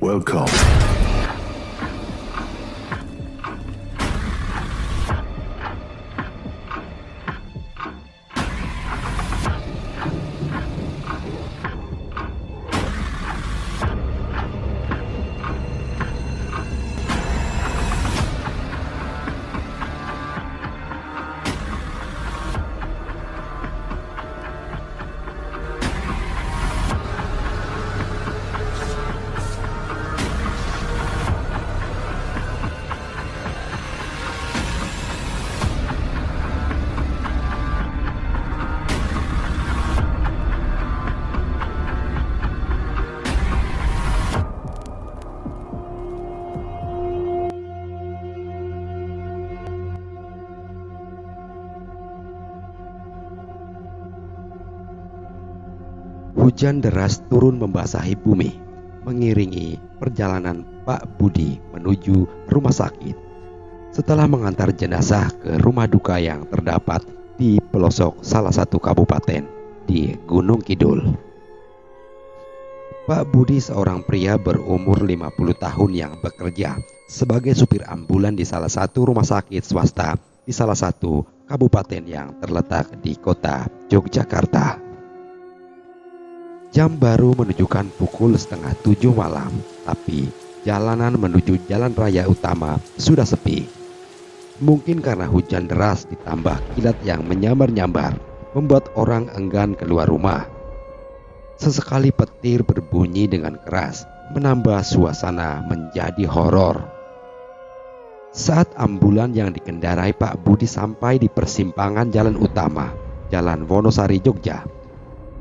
Welcome. Hujan deras turun membasahi bumi, mengiringi perjalanan Pak Budi menuju rumah sakit. Setelah mengantar jenazah ke rumah duka yang terdapat di pelosok salah satu kabupaten di Gunung Kidul. Pak Budi seorang pria berumur 50 tahun yang bekerja sebagai supir ambulan di salah satu rumah sakit swasta di salah satu kabupaten yang terletak di kota Yogyakarta. Jam baru menunjukkan pukul 6:30 malam, tapi jalanan menuju jalan raya utama sudah sepi. Mungkin karena hujan deras ditambah kilat yang menyambar-nyambar, membuat orang enggan keluar rumah. Sesekali petir berbunyi dengan keras, menambah suasana menjadi horor. Saat ambulan yang dikendarai Pak Budi sampai di persimpangan jalan utama, Jalan Wonosari, Jogja,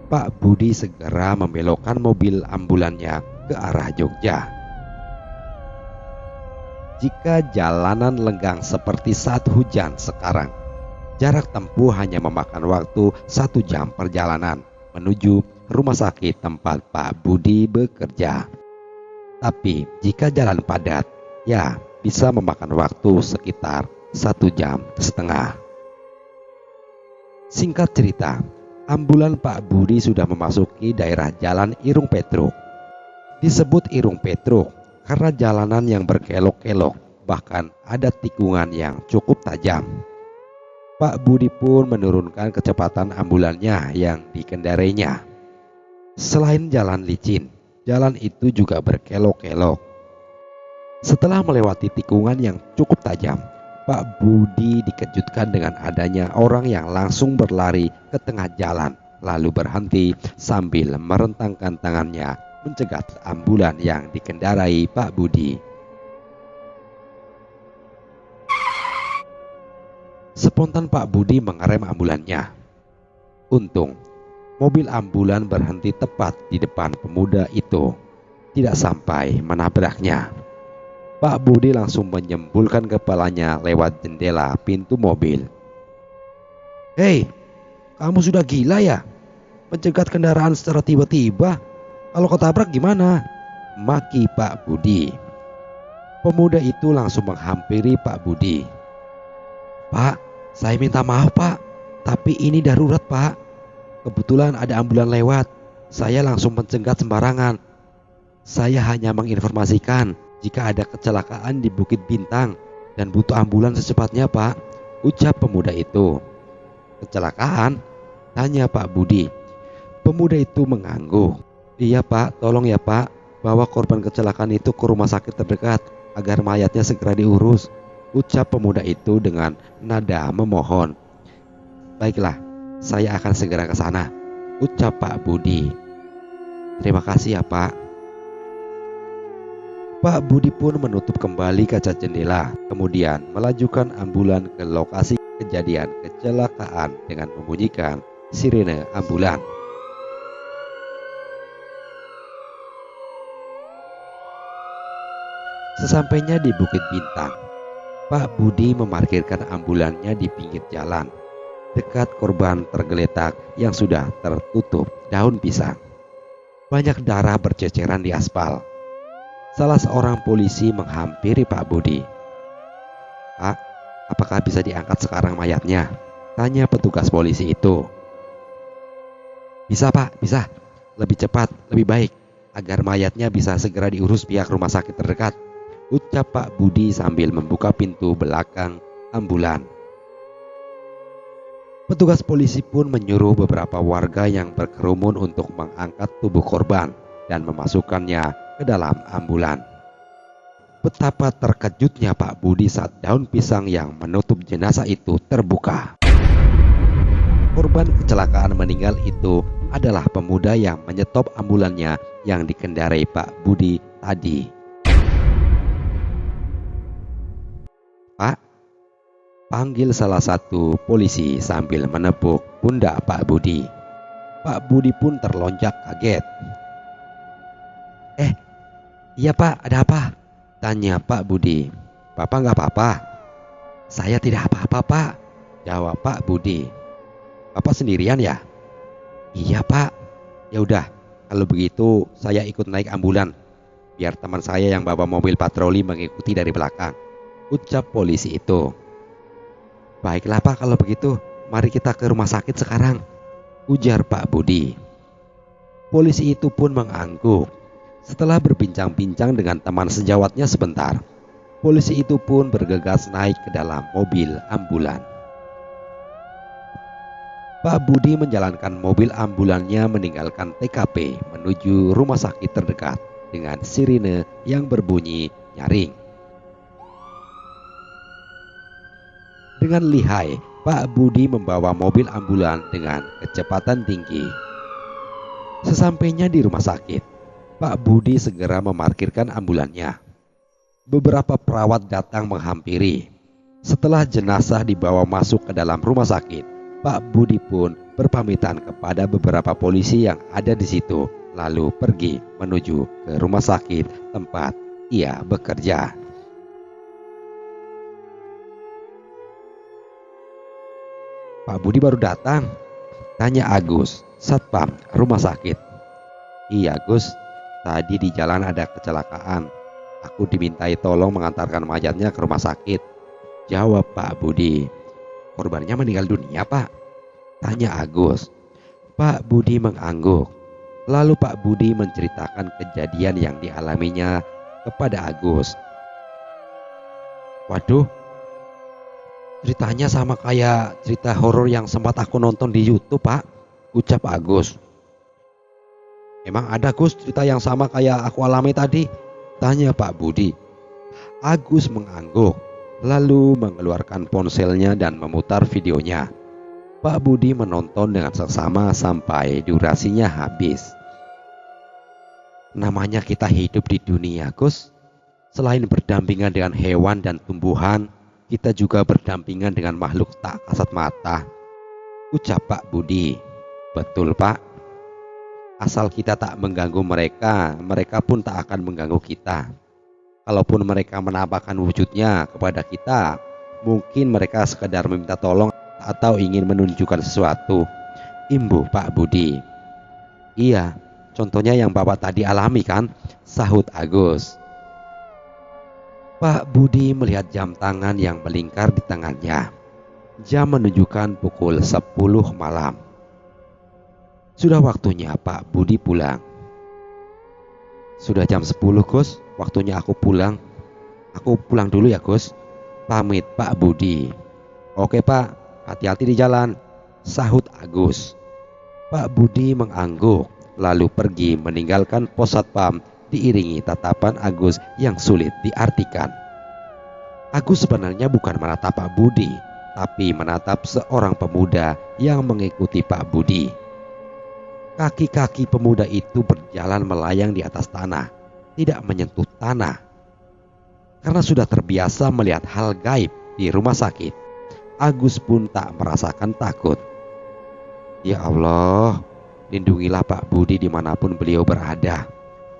Pak Budi segera membelokkan mobil ambulannya ke arah Jogja. Jika jalanan lenggang seperti saat hujan sekarang, jarak tempuh hanya memakan waktu 1 jam perjalanan menuju rumah sakit tempat Pak Budi bekerja. Tapi jika jalan padat, ya bisa memakan waktu sekitar 1,5 jam. Singkat cerita, ambulan Pak Budi sudah memasuki daerah Jalan Irung Petruk. Disebut Irung Petruk karena jalanan yang berkelok-kelok, bahkan ada tikungan yang cukup tajam. Pak Budi pun menurunkan kecepatan ambulannya yang dikendarainya. Selain jalan licin, jalan itu juga berkelok-kelok. Setelah melewati tikungan yang cukup tajam, Pak Budi dikejutkan dengan adanya orang yang langsung berlari ke tengah jalan, lalu berhenti sambil merentangkan tangannya mencegat ambulan yang dikendarai Pak Budi. Spontan Pak Budi mengerem ambulannya. Untung, mobil ambulan berhenti tepat di depan pemuda itu, tidak sampai menabraknya. Pak Budi langsung menyembulkan kepalanya lewat jendela pintu mobil. "Hei, kamu sudah gila ya? Mencegat kendaraan secara tiba-tiba? Kalau ketabrak gimana?" maki Pak Budi. Pemuda itu langsung menghampiri Pak Budi. "Pak, saya minta maaf Pak, tapi ini darurat Pak. Kebetulan ada ambulan lewat, saya langsung mencegat sembarangan. Saya hanya menginformasikan jika ada kecelakaan di Bukit Bintang dan butuh ambulan secepatnya Pak," ucap pemuda itu. "Kecelakaan?" tanya Pak Budi. Pemuda itu mengangguk. "Iya Pak, tolong ya Pak, bawa korban kecelakaan itu ke rumah sakit terdekat agar mayatnya segera diurus," ucap pemuda itu dengan nada memohon. "Baiklah, saya akan segera ke sana," ucap Pak Budi. "Terima kasih ya Pak." Pak Budi pun menutup kembali kaca jendela, kemudian melajukan ambulan ke lokasi kejadian kecelakaan dengan membunyikan sirene ambulan. Sesampainya di Bukit Bintang, Pak Budi memarkirkan ambulannya di pinggir jalan, dekat korban tergeletak yang sudah tertutup daun pisang. Banyak darah berceceran di aspal. Salah seorang polisi menghampiri Pak Budi. "Pak, apakah bisa diangkat sekarang mayatnya?" tanya petugas polisi itu. Bisa Pak, bisa. Lebih cepat, lebih baik, agar mayatnya bisa segera diurus pihak rumah sakit terdekat, ucap Pak Budi sambil membuka pintu belakang ambulan. Petugas polisi pun menyuruh beberapa warga yang berkerumun untuk mengangkat tubuh korban dan memasukkannya ke dalam ambulan. Betapa terkejutnya Pak Budi saat daun pisang yang menutup jenazah itu terbuka. Korban kecelakaan meninggal itu adalah pemuda yang menyetop ambulannya yang dikendarai Pak Budi tadi. Pak, panggil salah satu polisi sambil menepuk pundak Pak Budi. Pak Budi pun terlonjak kaget. Iya Pak, ada apa? Tanya Pak Budi. Bapak nggak apa-apa? Saya tidak apa-apa Pak, jawab Pak Budi. Bapak sendirian ya? Iya Pak. Ya udah, kalau begitu saya ikut naik ambulan, biar teman saya yang bawa mobil patroli mengikuti dari belakang, ucap polisi itu. Baiklah Pak, kalau begitu mari kita ke rumah sakit sekarang, ujar Pak Budi. Polisi itu pun mengangguk. Setelah berbincang-bincang dengan teman sejawatnya sebentar, polisi itu pun bergegas naik ke dalam mobil ambulan. Pak Budi menjalankan mobil ambulannya meninggalkan TKP menuju rumah sakit terdekat dengan sirine yang berbunyi nyaring. Dengan lihai, Pak Budi membawa mobil ambulan dengan kecepatan tinggi. Sesampainya di rumah sakit, Pak Budi segera memarkirkan ambulannya. Beberapa perawat datang menghampiri. Setelah jenazah dibawa masuk ke dalam rumah sakit, Pak Budi pun berpamitan kepada beberapa polisi yang ada di situ, lalu pergi menuju ke rumah sakit tempat ia bekerja. Pak Budi baru datang, tanya Agus, satpam rumah sakit. Iya Gus, tadi di jalan ada kecelakaan. Aku dimintai tolong mengantarkan mayatnya ke rumah sakit, jawab Pak Budi. Korbannya meninggal dunia Pak, tanya Agus. Pak Budi mengangguk. Lalu Pak Budi menceritakan kejadian yang dialaminya kepada Agus. Waduh, ceritanya sama kayak cerita horor yang sempat aku nonton di YouTube Pak, ucap Agus. Emang ada Gus cerita yang sama kayak aku alami tadi? Tanya Pak Budi. Agus mengangguk, lalu mengeluarkan ponselnya dan memutar videonya. Pak Budi menonton dengan seksama sampai durasinya habis. Namanya kita hidup di dunia Gus, selain berdampingan dengan hewan dan tumbuhan, kita juga berdampingan dengan makhluk tak kasat mata, ucap Pak Budi. Betul Pak, asal kita tak mengganggu mereka, mereka pun tak akan mengganggu kita. Kalaupun mereka menampakkan wujudnya kepada kita, mungkin mereka sekedar meminta tolong atau ingin menunjukkan sesuatu, imbuh Pak Budi. Iya, contohnya yang Bapak tadi alami kan, sahut Agus. Pak Budi melihat jam tangan yang melingkar di tangannya. Jam menunjukkan pukul 10 malam. Sudah waktunya Pak Budi pulang. Sudah jam 10 Gus, waktunya aku pulang. Aku pulang dulu ya Gus, pamit Pak Budi. Oke Pak, hati-hati di jalan, sahut Agus. Pak Budi mengangguk, lalu pergi meninggalkan pos satpam diiringi tatapan Agus yang sulit diartikan. Agus sebenarnya bukan menatap Pak Budi, tapi menatap seorang pemuda yang mengikuti Pak Budi. Kaki-kaki pemuda itu berjalan melayang di atas tanah, tidak menyentuh tanah. Karena sudah terbiasa melihat hal gaib di rumah sakit, Agus pun tak merasakan takut. Ya Allah, lindungilah Pak Budi dimanapun beliau berada,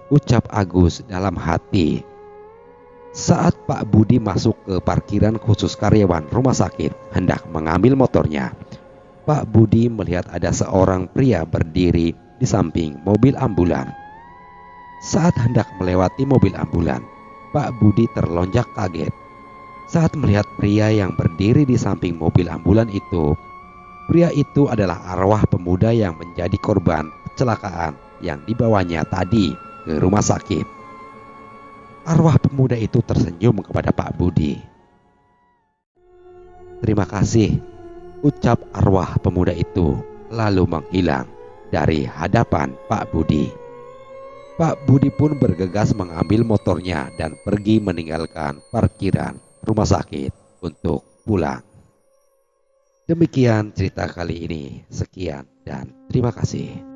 ucap Agus dalam hati. Saat Pak Budi masuk ke parkiran khusus karyawan rumah sakit hendak mengambil motornya, Pak Budi melihat ada seorang pria berdiri di samping mobil ambulan. Saat hendak melewati mobil ambulan, Pak Budi terlonjak kaget saat melihat pria yang berdiri di samping mobil ambulan itu Pria itu adalah arwah pemuda yang menjadi korban kecelakaan yang dibawanya tadi ke rumah sakit. Arwah pemuda itu tersenyum kepada Pak Budi. "Terima kasih," ucap arwah pemuda itu, lalu menghilang dari hadapan Pak Budi. Pak Budi pun bergegas mengambil motornya dan pergi meninggalkan parkiran rumah sakit untuk pulang. Demikian cerita kali ini. Sekian dan terima kasih.